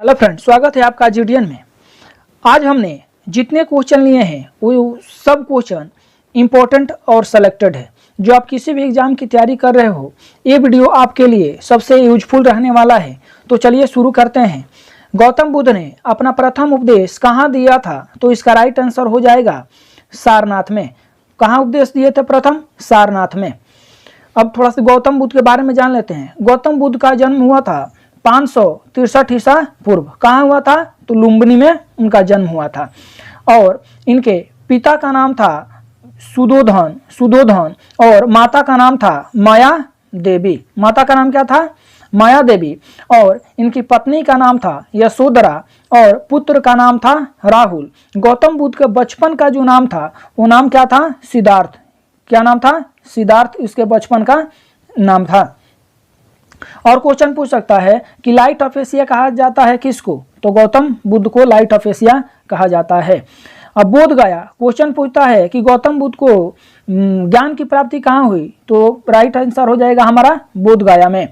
Hello friend, स्वागत है आपका जीडीएन में। आज हमने जितने क्वेश्चन लिए हैं वो सब क्वेश्चन इम्पोर्टेंट और सेलेक्टेड है। जो आप किसी भी एग्जाम की तैयारी कर रहे हो, ये वीडियो आपके लिए सबसे यूजफुल रहने वाला है। तो चलिए शुरू करते हैं। गौतम बुद्ध ने अपना प्रथम उपदेश कहाँ दिया था? तो इसका राइट आंसर हो जाएगा सारनाथ में। कहाँ उपदेश दिए थे? प्रथम सारनाथ में। अब थोड़ा सा गौतम बुद्ध के बारे में जान लेते हैं। गौतम बुद्ध का जन्म हुआ था 563 ईसा पूर्व। कहाँ हुआ था? तो लुम्बिनी में उनका जन्म हुआ था। और इनके पिता का नाम था सुधोधन और माता का नाम था माया देवी। माता का नाम क्या था? माया देवी। और इनकी पत्नी का नाम था यशोधरा और पुत्र का नाम था राहुल। गौतम बुद्ध के बचपन का जो नाम था वो नाम क्या था? सिद्धार्थ। क्या नाम था? सिद्धार्थ इसके बचपन का नाम था। और क्वेश्चन पूछ सकता है कि लाइट ऑफ एशिया कहा जाता है किसको? तो गौतम बुद्ध को लाइट ऑफ एशिया कहा जाता है। अब बोध गया, क्वेश्चन पूछता है कि गौतम बुद्ध को ज्ञान की प्राप्ति कहाँ हुई? तो राइट आंसर हो जाएगा हमारा बोध गया में।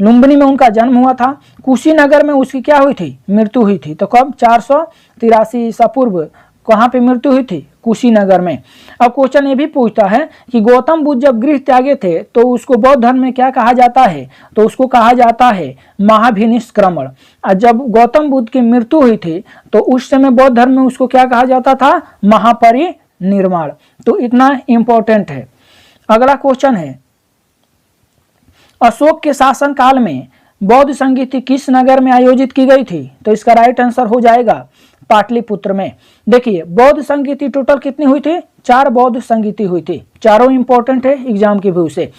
लुम्बिनी में उनका जन्म हुआ था। कुशीनगर में उसकी क्या हुई थी? मृत्यु हुई थी। तो कब? 483 ईसा पूर्व। कहाँ पे मृत्यु हुई थी? कुशीनगर में। अब क्वेश्चन ये भी पूछता है कि गौतम बुद्ध जब गृह त्यागे थे तो उसको बौद्ध धर्म में क्या कहा जाता है? तो उसको कहा जाता है महाभिनिष्क्रमण। और जब गौतम बुद्ध की मृत्यु हुई थी तो उस समय बौद्ध धर्म में उसको क्या कहा जाता था? महापरिनिर्वाण। तो इतना इंपॉर्टेंट है। अगला क्वेश्चन है, अशोक के शासन काल में बौद्ध संगीति किस नगर में आयोजित की गई थी? तो इसका राइट आंसर हो जाएगा पाटलिपुत्र में। देखिए, बौद्ध संगीति टोटल कितनी हुई थी? 4 बौद्ध संगीति हुई थी। चारों इंपॉर्टेंट है एग्जाम की व्यू से।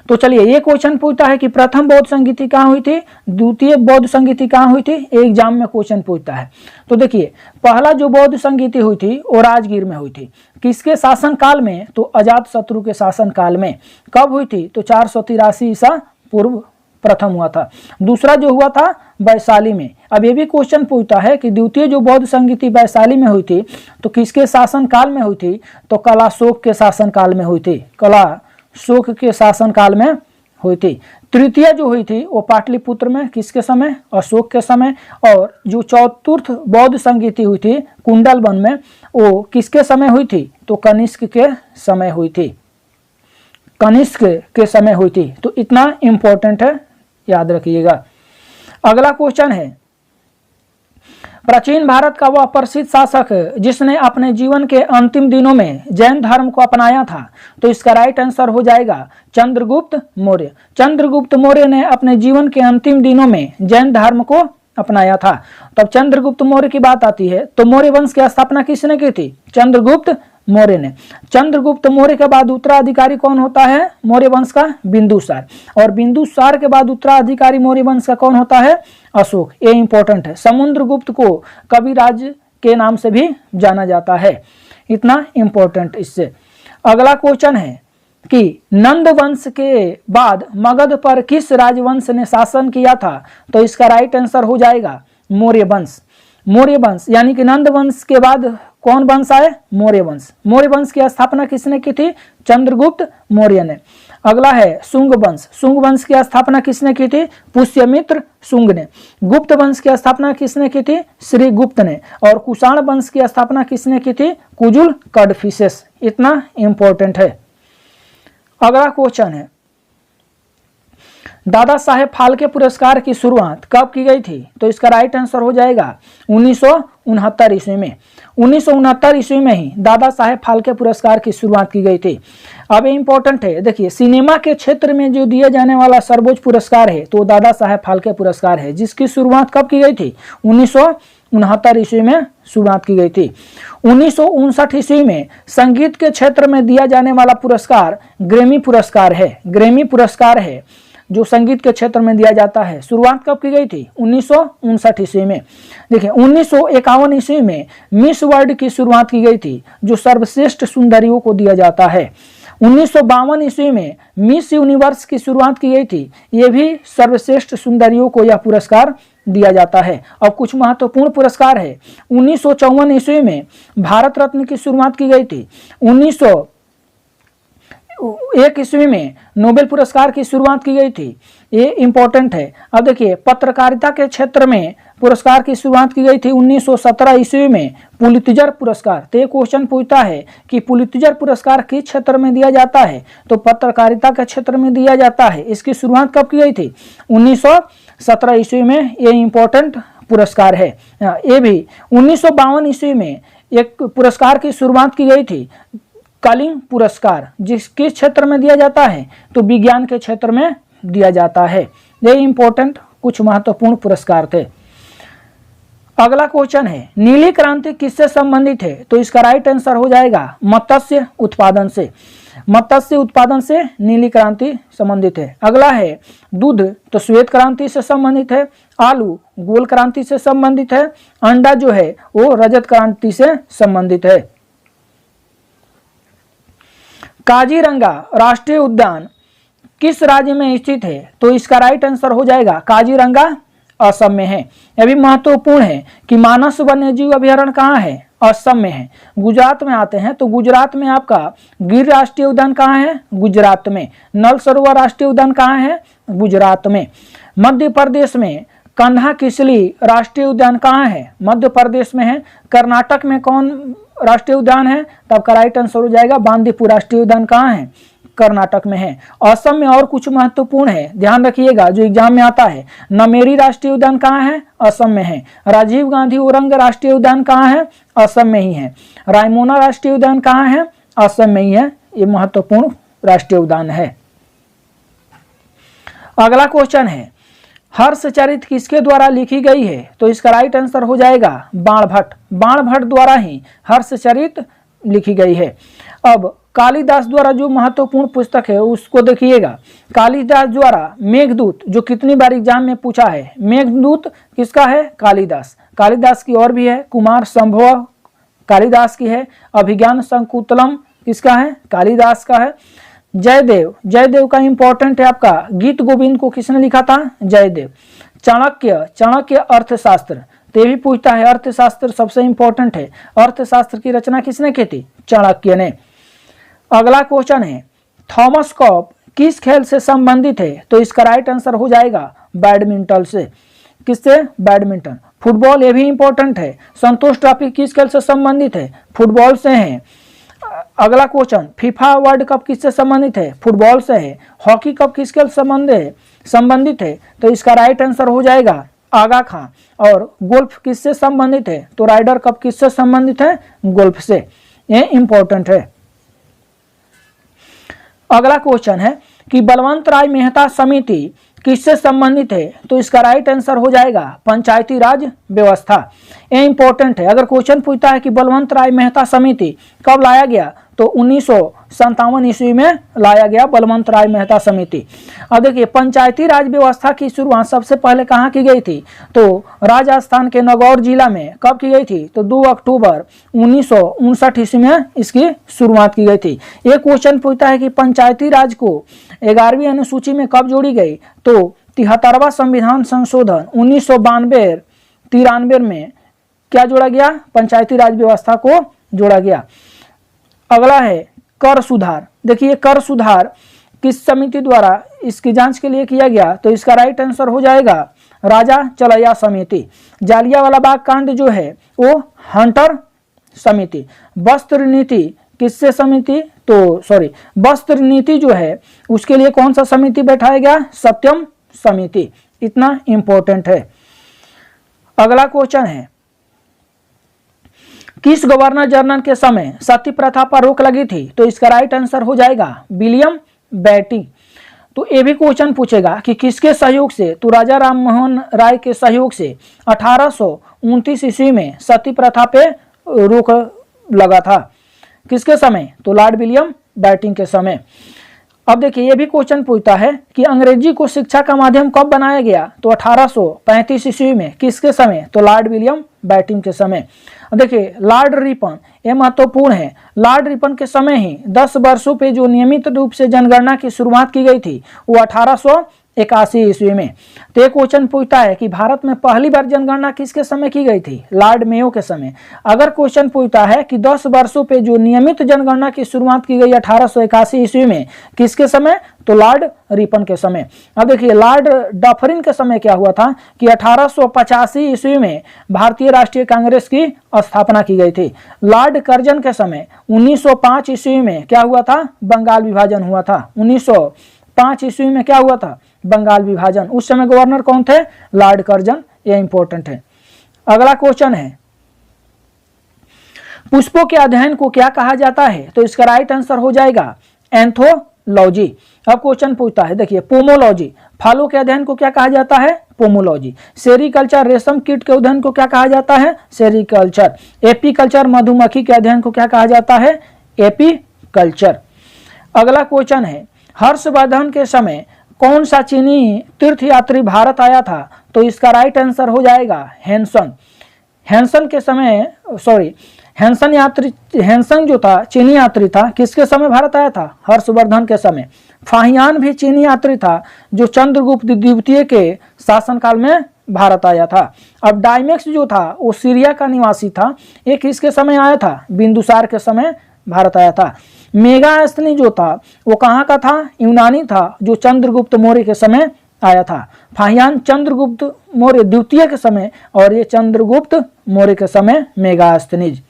तो चलिए, ये क्वेश्चन पूछता है कि प्रथम बौद्ध संगीति कहाँ हुई थी, द्वितीय बौद्ध संगीति कहाँ हुई थी। एग्जाम में क्वेश्चन पूछता है। तो देखिए, पहला जो बौद्ध संगीति हुई थी वो राजगीर में हुई थी। किसके शासन काल में? तो अजात शत्रु के शासन काल में। कब हुई थी? तो 483 ईसा पूर्व प्रथम हुआ था। दूसरा जो हुआ था वैशाली में। अब ये भी क्वेश्चन पूछता है कि द्वितीय जो बौद्ध संगीति वैशाली में हुई थी तो किसके शासन काल में हुई थी? तो कलाशोक के शासन काल में हुई थी। कलाशोक के शासन काल में हुई थी। तृतीय जो हुई थी वो पाटलिपुत्र में। किसके समय? अशोक के समय। और जो चतुर्थ बौद्ध संगीति हुई थी कुंडलवन में, वो किसके समय हुई थी? तो कनिष्क के समय हुई थी। कनिष्क के समय हुई थी। तो इतना इंपॉर्टेंट है, याद रखिएगा। अगला क्वेश्चन है, प्राचीन भारत का वह प्रसिद्ध शासक जिसने अपने जीवन के अंतिम दिनों में जैन धर्म को अपनाया था? तो इसका राइट आंसर हो जाएगा चंद्रगुप्त मौर्य। चंद्रगुप्त मौर्य ने अपने जीवन के अंतिम दिनों में जैन धर्म को अपनाया था। तब चंद्रगुप्त मौर्य की बात आती है तो मौर्य वंश की स्थापना किसने की थी? चंद्रगुप्त मौर्य ने। चंद्रगुप्त मौर्य के बाद उत्तराधिकारी कौन होता है मौर्य वंश का? बिंदुसार। और बिंदुसार के बाद उत्तराधिकारी मौर्य वंश का कौन होता है? अशोक। ये इंपॉर्टेंट है। समुद्रगुप्त को कविराज के नाम से भी जाना जाता है। इतना इंपॉर्टेंट इससे। अगला क्वेश्चन है कि नंद वंश के बाद मगध पर किस राजवंश ने शासन किया था? तो इसका राइट आंसर हो जाएगा मौर्य वंश। मौर्य वंश यानी कि नंद वंश के बाद कौन वंश आए? मौर्य वंश। मौर्य वंश की स्थापना किसने की थी? चंद्रगुप्त मौर्य ने। अगला है शुंग वंश। शुंग वंश की स्थापना किसने की थी? पुष्यमित्र शुंग ने। गुप्त वंश की स्थापना किसने की थी? श्री गुप्त ने। और कुषाण वंश की स्थापना किसने की थी? कुजुल कडफिसेस। इतना इंपॉर्टेंट है। अगला क्वेश्चन है, दादा साहेब फाल्के पुरस्कार की शुरुआत कब की गई थी? तो इसका राइट आंसर हो जाएगा 1969 ईस्वी में। 1969 ईस्वी में ही दादा साहेब फाल्के पुरस्कार की शुरुआत की गई थी। अब ये इंपॉर्टेंट है। देखिए, सिनेमा के क्षेत्र में जो दिया जाने वाला सर्वोच्च पुरस्कार है तो दादा साहेब फाल्के पुरस्कार है, जिसकी शुरुआत कब की गई थी? 1969 ईस्वी में शुरुआत की गई थी। 1959 ईस्वी में संगीत के क्षेत्र में दिया जाने वाला पुरस्कार ग्रैमी पुरस्कार है। ग्रैमी पुरस्कार है जो संगीत के क्षेत्र में दिया जाता है। शुरुआत कब की गई थी? 1959 ईस्वी में। देखिए, 1951 ईस्वी में मिस वर्ल्ड की शुरुआत की गई थी, जो सर्वश्रेष्ठ सुंदरियों को दिया जाता है। 1952 ईस्वी में मिस यूनिवर्स की शुरुआत की गई थी। ये भी सर्वश्रेष्ठ सुंदरियों को यह पुरस्कार दिया जाता है। और कुछ महत्वपूर्ण पुरस्कार है। 1954 ईस्वी में भारत रत्न की शुरुआत की गई थी। एक ईस्वी में नोबेल पुरस्कार की शुरुआत की गई थी, ये इंपॉर्टेंट है। अब देखिए पत्रकारिता के क्षेत्र में पुरस्कार की शुरुआत की गई थी 1917 ईस्वी में पुलित्जर पुरस्कार। तो ये क्वेश्चन पूछता है कि पुलित्जर पुरस्कार किस क्षेत्र में दिया जाता है, तो पत्रकारिता के क्षेत्र में दिया जाता है। इसकी शुरुआत कब की गई थी, 1917 ईस्वी में, ये इंपॉर्टेंट पुरस्कार है। ये भी 1952 ईस्वी में एक पुरस्कार की शुरुआत की गई थी, कलिंग पुरस्कार, जिस किस क्षेत्र में दिया जाता है, तो विज्ञान के क्षेत्र में दिया जाता है। ये इंपॉर्टेंट कुछ महत्वपूर्ण पुरस्कार थे। अगला क्वेश्चन है नीली क्रांति किससे संबंधित है, तो इसका राइट आंसर हो जाएगा मत्स्य उत्पादन से। मत्स्य उत्पादन से नीली क्रांति संबंधित है। अगला है दूध, तो श्वेत क्रांति से संबंधित है। आलू गोल क्रांति से संबंधित है। अंडा जो है वो रजत क्रांति से संबंधित है। काजीरंगा राष्ट्रीय उद्यान किस राज्य में स्थित है, तो इसका राइट आंसर हो जाएगा काजीरंगा असम में है। यह भी महत्वपूर्ण है कि मानस वन्यजीव अभयारण्य कहाँ है, असम में है। गुजरात में आते हैं तो गुजरात में आपका गिर राष्ट्रीय उद्यान कहाँ है, गुजरात में। नल सरोवर राष्ट्रीय उद्यान कहाँ है, गुजरात में। मध्य प्रदेश में कन्हा किसली राष्ट्रीय उद्यान कहाँ है, मध्य प्रदेश में है। कर्नाटक में कौन राष्ट्रीय उद्यान है, तब का राइट आंसर हो जाएगा बांदीपुर राष्ट्रीय उद्यान कहाँ है, कर्नाटक में है। असम में और कुछ महत्वपूर्ण है, ध्यान रखिएगा, जो एग्जाम में आता है। नमेरी राष्ट्रीय उद्यान कहाँ है, असम में है। राजीव गांधी ओरंग राष्ट्रीय उद्यान कहाँ है, असम में ही है। रायमोना राष्ट्रीय उद्यान कहाँ है, असम में ही है। ये महत्वपूर्ण राष्ट्रीय उद्यान है। अगला क्वेश्चन है हर्षचरित किसके द्वारा लिखी गई है, तो इसका राइट आंसर हो जाएगा बाणभट्ट। बाणभट्ट द्वारा ही हर्षचरित लिखी गई है। अब कालिदास द्वारा जो महत्वपूर्ण पुस्तक है उसको देखिएगा। कालिदास द्वारा मेघदूत, जो कितनी बार एग्जाम में पूछा है, मेघदूत किसका है, कालिदास। कालिदास की और भी है, कुमार संभव कालिदास की है। अभिज्ञान संकुतलम किसका है, कालिदास का है। जयदेव, जयदेव का इंपॉर्टेंट है आपका, गीत गोविंद को किसने लिखा था, जयदेव। चाणक्य, चाणक्य अर्थशास्त्र, तो ये भी पूछता है, अर्थशास्त्र सबसे इंपॉर्टेंट है। अर्थशास्त्र की रचना किसने की थी, चाणक्य ने। अगला क्वेश्चन है थॉमस कप किस खेल से संबंधित है, तो इसका राइट आंसर हो जाएगा बैडमिंटन से। किससे, बैडमिंटन। फुटबॉल, ये भी इंपॉर्टेंट है। संतोष ट्रॉफी किस खेल से संबंधित है, फुटबॉल से है। अगला क्वेश्चन फीफा वर्ल्ड कप किससे संबंधित है, फुटबॉल से है। हॉकी कप किस खेल संबंधित है, तो इसका राइट आंसर हो जाएगा आगा खां। और गोल्फ किससे संबंधित है, तो राइडर कप किससे संबंधित है, गोल्फ से। ये इंपॉर्टेंट है। अगला क्वेश्चन है कि बलवंत राय मेहता समिति किससे संबंधित है, तो इसका राइट आंसर हो जाएगा पंचायती राज व्यवस्था। ये इंपॉर्टेंट है। अगर क्वेश्चन पूछता है कि बलवंत राय मेहता समिति कब लाया गया, तो 1957 ईस्वी में लाया गया बलवंत राय मेहता समिति। अब देखिए पंचायती राज व्यवस्था की शुरुआत सबसे पहले कहाँ की गई थी, तो राजस्थान के नागौर जिला में कब की गई थी, तो 2 अक्टूबर 1959 ईस्वी में इसकी शुरुआत की गई थी। ये क्वेश्चन पूछता है कि पंचायती राज को 11वीं अनुसूची में कब जोड़ी गई, तो 73वां संविधान संशोधन 1992-93 में क्या जोड़ा गया, पंचायती राज व्यवस्था को जोड़ा गया। अगला है कर सुधार। देखिए कर सुधार किस समिति द्वारा इसकी जांच के लिए किया गया, तो इसका राइट आंसर हो जाएगा राजा चलैया समिति। जालियांवाला बाग कांड जो है वो हंटर समिति। वस्त्र नीति किससे समिति, तो सॉरी वस्त्र नीति जो है उसके लिए कौन सा समिति बैठाया गया, सत्यम समिति। इतना इंपॉर्टेंट है। अगला क्वेश्चन है किस गवर्नर जनरल के समय सती प्रथा पर रोक लगी थी, तो इसका राइट आंसर हो जाएगा विलियम बेंटिंक। तो ये भी क्वेश्चन पूछेगा कि किसके सहयोग से, तो राजा राम मोहन राय के सहयोग से 1829 ईस्वी में सती प्रथा पे रोक लगा था। किसके समय, तो लॉर्ड विलियम बेंटिंक के समय। अब देखिए ये भी क्वेश्चन पूछता है कि अंग्रेजी को शिक्षा का माध्यम कब बनाया गया, तो 1835 ईस्वी में। किसके समय, तो लॉर्ड विलियम बेंटिंक के समय। देखिए लॉर्ड रिपन, ये महत्वपूर्ण है। लॉर्ड रिपन के समय ही 10 वर्षों पे जो नियमित रूप से जनगणना की शुरुआत की गई थी वो 1881 ईस्वी में। तो एक क्वेश्चन पूछता है कि भारत में पहली बार जनगणना किसके समय की गई थी? लॉर्ड मेयो के समय। अगर क्वेश्चन पूछता है कि 10 वर्षों पे जो नियमित जनगणना की शुरुआत की गई 1881 ईस्वी में, किसके समय? तो लॉर्ड रिपन के समय। अब देखिए लॉर्ड डफरिन के समय क्या हुआ था कि 1885 ईस्वी में भारतीय राष्ट्रीय कांग्रेस की स्थापना की गई थी। लॉर्ड कर्जन के समय 1905 ईस्वी में क्या हुआ था? बंगाल विभाजन हुआ था। 1905 ईस्वी में क्या हुआ था? बंगाल विभाजन। उस समय गवर्नर कौन थे? Lord Curzon. यह इंपॉर्टेंट है। अगला क्वेश्चन है, पुष्पों के अध्ययन को क्या कहा जाता है? तो इसका राइट आंसर हो जाएगा एंथोलॉजी। अब क्वेश्चन पूछता है, देखिए पोमोलॉजी, फलों के अध्ययन को क्या कहा जाता है? पोमोलॉजी। सेरीकल्चर, रेशम कीट के अध्ययन को क्या कहा जाता है? सेरीकल्चर। एपीकल्चर, मधुमक्खी के अध्ययन को क्या कहा जाता है? एपीकल्चर। अगला क्वेश्चन है, हर्षवर्धन के समय कौन सा चीनी तीर्थयात्री भारत आया था? तो इसका राइट आंसर हो जाएगा हैंसन। हैंसन के समय हैंसन जो था चीनी यात्री था, किसके समय भारत आया था? हर्षवर्धन के समय। फाहियान भी चीनी यात्री था जो चंद्रगुप्त द्वितीय के शासनकाल में भारत आया था। अब डायमेक्स जो था वो सीरिया का निवासी था, ये किसके समय आया था? बिंदुसार के समय भारत आया था। मेगास्थनी जो था वो कहाँ का था? यूनानी था, जो चंद्रगुप्त मौर्य के समय आया था। फाहियान चंद्रगुप्त मौर्य द्वितीय के समय और ये चंद्रगुप्त मौर्य के समय मेगास्थनीज।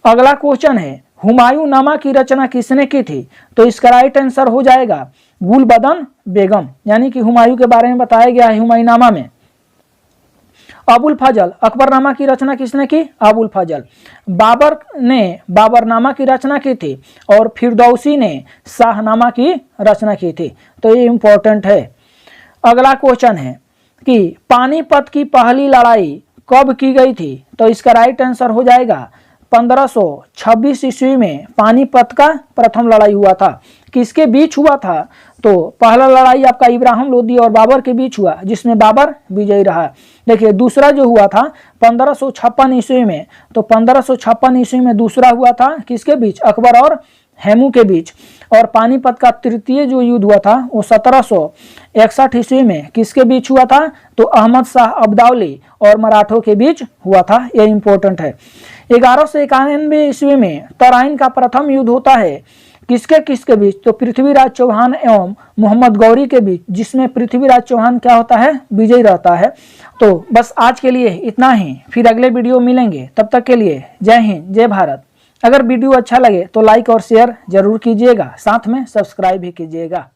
अगला क्वेश्चन है, हुमायूं नामा की रचना किसने की थी? तो इसका राइट आंसर हो जाएगा गुलबदन बेगम, यानी कि हुमायूं के बारे में बताया गया है हुमायूं नामा में। अबुल फजल, अकबरनामा की रचना किसने की? अबुल फजल। बाबर ने बाबरनामा की रचना की थी और फिरदौसी ने शाहनामा की रचना की थी। तो ये इंपॉर्टेंट है। अगला क्वेश्चन है कि पानीपत की पहली लड़ाई कब की गई थी? तो इसका राइट आंसर हो जाएगा 1526 ईस्वी में पानीपत का प्रथम लड़ाई हुआ था। किसके बीच हुआ था? तो पहला लड़ाई आपका इब्राहिम लोदी और बाबर के बीच हुआ, जिसमें बाबर विजयी रहा। देखिए दूसरा जो हुआ था 1556 ईस्वी में, तो 1556 ईस्वी में दूसरा हुआ था किसके बीच? अकबर और हेमू के बीच। और पानीपत का तृतीय जो युद्ध हुआ था वो 1761 ईस्वी में किसके बीच हुआ था? तो अहमद शाह अब्दाली और मराठों के बीच हुआ था। यह इंपॉर्टेंट है। 1191 ईस्वी में तराइन का प्रथम युद्ध होता है, किसके बीच? तो पृथ्वीराज चौहान एवं मोहम्मद गौरी के बीच, जिसमें पृथ्वीराज चौहान क्या होता है? विजयी रहता है। तो बस आज के लिए इतना ही, फिर अगले वीडियो मिलेंगे। तब तक के लिए जय हिंद, जय भारत। अगर वीडियो अच्छा लगे तो लाइक और शेयर जरूर कीजिएगा, साथ में सब्सक्राइब भी कीजिएगा।